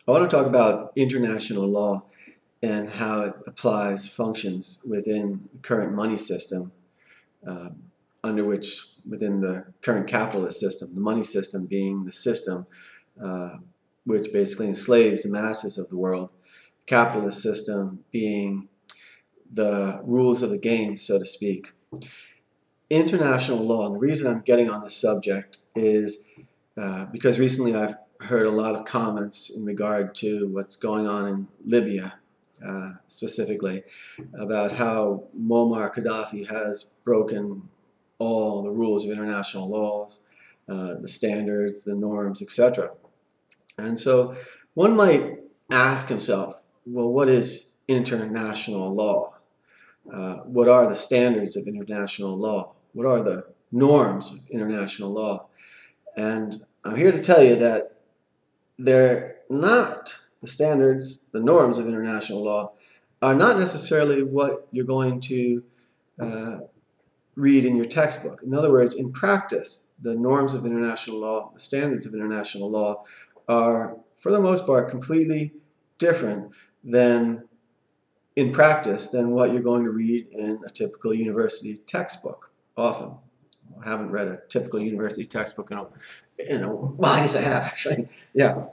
I want to talk about international law and how it applies, functions within the current money system, uh, within the current capitalist system, the money system being the system uh, which basically enslaves the masses of the world, capitalist system being the rules of the game, so to speak. International law, and the reason I'm getting on this subject is because recently I've heard a lot of comments in regard to what's going on in Libya, specifically, about how Muammar Gaddafi has broken all the rules of international laws, the standards, the norms, etc. And so one might ask himself, well, what is international law? What are the standards of international law? What are the norms of international law? And I'm here to tell you that they're not the standards, the norms of international law are not necessarily what you're going to read in your textbook. In other words, in practice, the norms of international law, the standards of international law are, for the most part, completely different than, in practice, than what you're going to read in a typical university textbook, often. I haven't read a typical university textbook in well, I guess I have, actually. Yeah.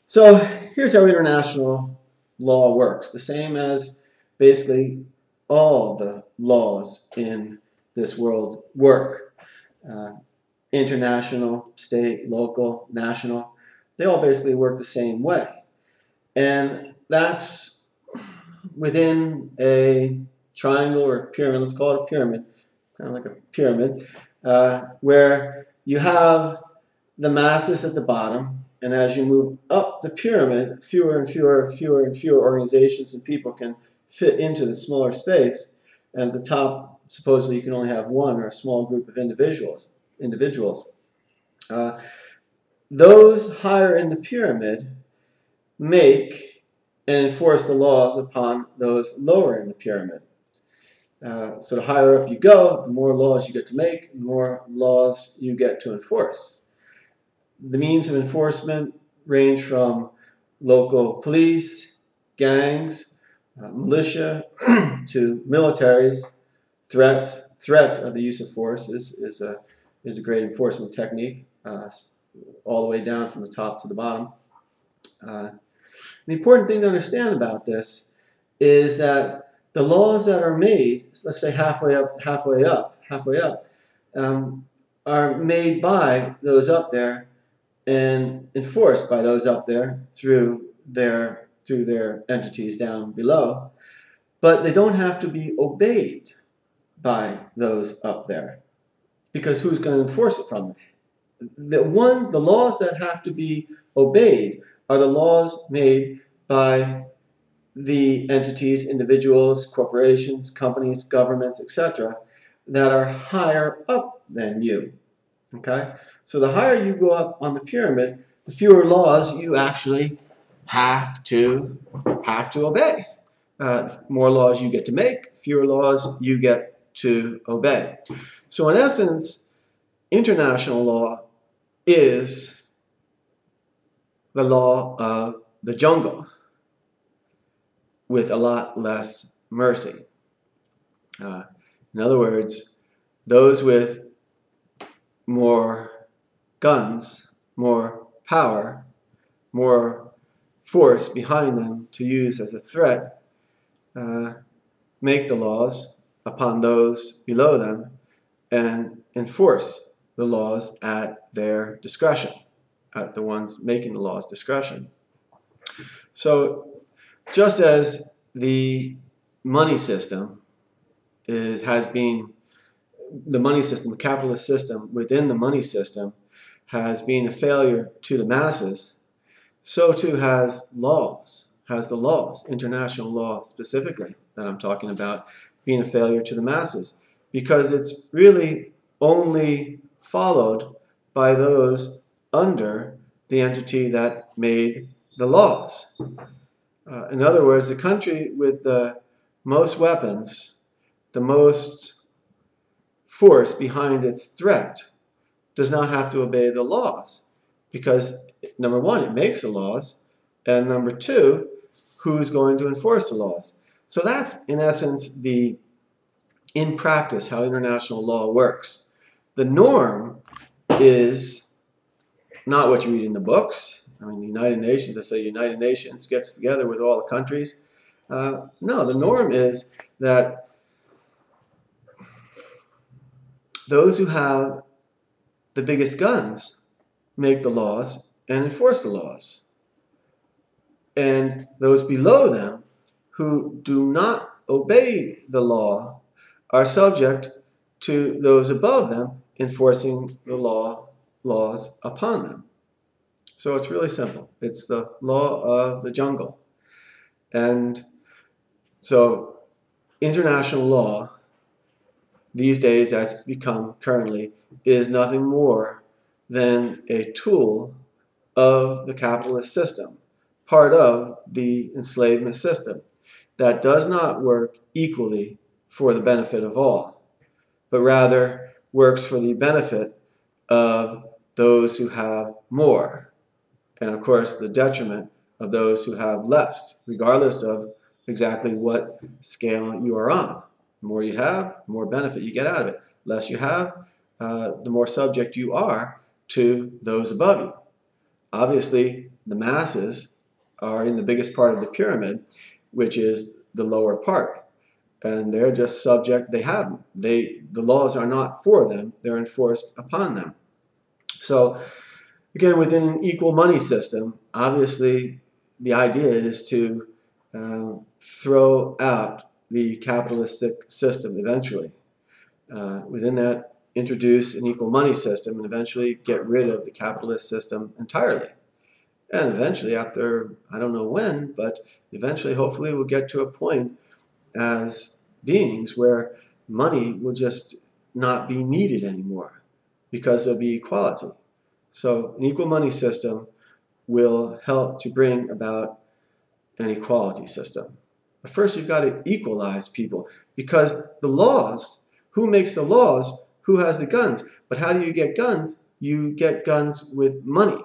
So here's how international law works. The same as basically all the laws in this world work. International, state, local, national, they all basically work the same way. And that's within a triangle or a pyramid, let's call it a pyramid, kind of like a pyramid, where you have the masses at the bottom, and as you move up the pyramid, fewer and fewer organizations and people can fit into the smaller space, and at the top, supposedly you can only have one or a small group of individuals. Those higher in the pyramid make and enforce the laws upon those lower in the pyramid. So the higher up you go, the more laws you get to make, the more laws you get to enforce. The means of enforcement range from local police, gangs, militia, to militaries. Threat of the use of force is a great enforcement technique, all the way down from the top to the bottom. The important thing to understand about this is that the laws that are made, let's say halfway up, are made by those up there and enforced by those up there through their entities down below, but they don't have to be obeyed by those up there, because who's going to enforce it from them? The laws that have to be obeyed are the laws made by the entities, individuals, corporations, companies, governments, etc., that are higher up than you. Okay? So the higher you go up on the pyramid, the fewer laws you actually have to obey. More laws you get to make, fewer laws you get to obey. So in essence, international law is the law of the jungle with a lot less mercy. In other words, those with more guns, more power, more force behind them to use as a threat, make the laws upon those below them and enforce the laws at their discretion, at the ones making the laws' discretion. So just as the money system the capitalist system within the money system has been a failure to the masses, so too has the laws, international law specifically that I'm talking about, being a failure to the masses, because it's really only followed by those under the entity that made the laws. In other words, the country with the most weapons, the most force behind its threat, does not have to obey the laws, because number one, it makes the laws, and number two, who's going to enforce the laws. So that's, in essence, in practice, how international law works. The norm is not what you read in the books. I mean, the United Nations, I say United Nations gets together with all the countries. No, the norm is that those who have the biggest guns make the laws and enforce the laws. And those below them who do not obey the law are subject to those above them enforcing the laws upon them. So it's really simple. It's the law of the jungle. And so international law these days, as it's become currently, is nothing more than a tool of the capitalist system, part of the enslavement system, that does not work equally for the benefit of all, but rather works for the benefit of those who have more, and of course the detriment of those who have less, regardless of exactly what scale you are on. The more you have, the more benefit you get out of it. The less you have, the more subject you are to those above you. Obviously, the masses are in the biggest part of the pyramid, which is the lower part. And they're just subject, the laws are not for them, they're enforced upon them. So, again, within an equal money system, obviously the idea is to throw out the capitalistic system eventually. Within that, introduce an equal money system and eventually get rid of the capitalist system entirely. And eventually, after, I don't know when, but eventually, hopefully, we'll get to a point as beings where money will just not be needed anymore because there'll be equality. So an equal money system will help to bring about an equality system. But first, you've got to equalize people, because the laws, who makes the laws? Who has the guns? But how do you get guns? You get guns with money.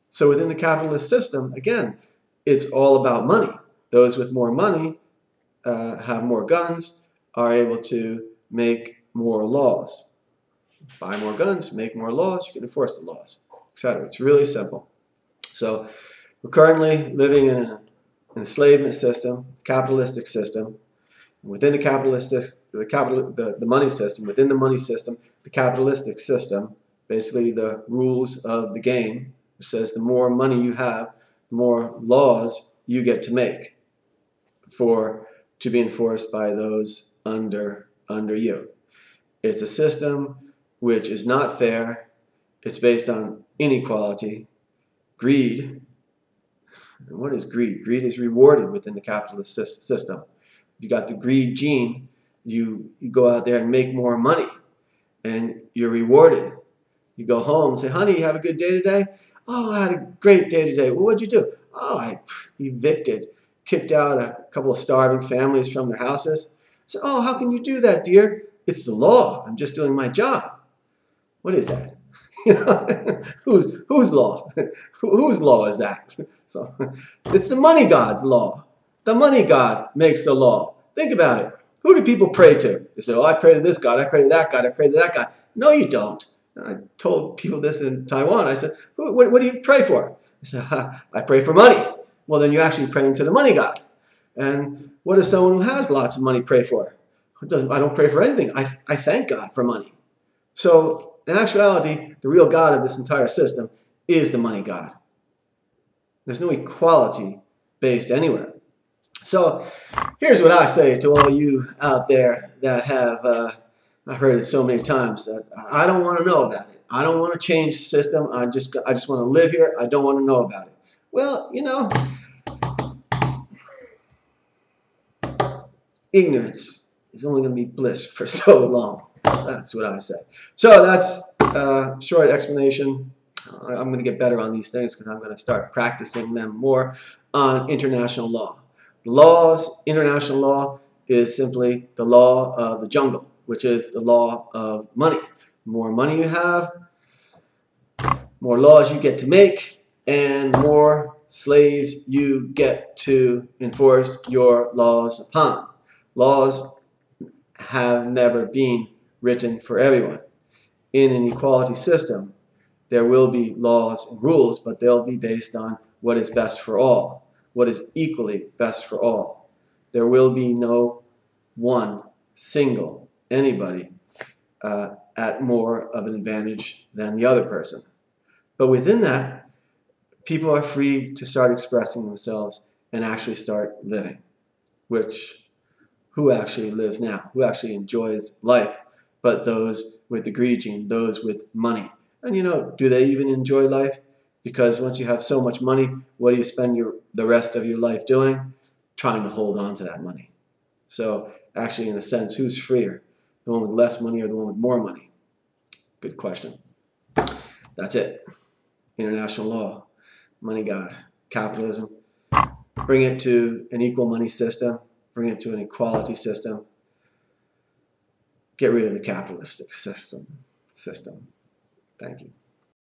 So within the capitalist system, again, it's all about money. Those with more money have more guns, are able to make more laws. Buy more guns, make more laws, you can enforce the laws, etc. It's really simple. So we're currently living in an enslavement system, capitalistic system. Within the the money system, within the money system, the capitalistic system, basically the rules of the game, says the more money you have, the more laws you get to make to be enforced by those under you. It's a system which is not fair. It's based on inequality, greed. And what is greed? Greed is rewarded within the capitalist system. You got the greed gene, you go out there and make more money, and you're rewarded. You go home and say, honey, you have a good day today? Oh, I had a great day today. Well, what'd you do? Oh, I evicted, kicked out a couple of starving families from their houses. I said, oh, how can you do that, dear? It's the law. I'm just doing my job. What is that? Whose law? Whose law is that? So it's the money god's law. The money god makes the law. Think about it. Who do people pray to? They say, oh, I pray to this god, I pray to that god, I pray to that god. No, you don't. I told people this in Taiwan. I said, what do you pray for? They said, I pray for money. Well, then you're actually praying to the money god. And what does someone who has lots of money pray for? I don't pray for anything. I thank God for money. So in actuality, the real god of this entire system is the money god. There's no equality based anywhere. So here's what I say to all you out there that have, I've heard it so many times, that I don't want to know about it. I don't want to change the system. I just want to live here. I don't want to know about it. Well, ignorance is only going to be bliss for so long. That's what I say. So that's a short explanation. I'm going to get better on these things because I'm going to start practicing them more on international law. International law is simply the law of the jungle, which is the law of money. The more money you have, the more laws you get to make, and more slaves you get to enforce your laws upon. Laws have never been written for everyone. In an equality system, there will be laws and rules, but they'll be based on what is best for all, what is equally best for all. There will be no one single anybody at more of an advantage than the other person. But within that, people are free to start expressing themselves and actually start living, which who actually lives now? Who actually enjoys life? But those with the greed gene, those with money. And you know, do they even enjoy life? Because once you have so much money, what do you spend the rest of your life doing? Trying to hold on to that money. So actually, in a sense, who's freer? The one with less money or the one with more money? Good question. That's it. International law, money god, capitalism. Bring it to an equal money system. Bring it to an equality system. Get rid of the capitalistic system. Thank you.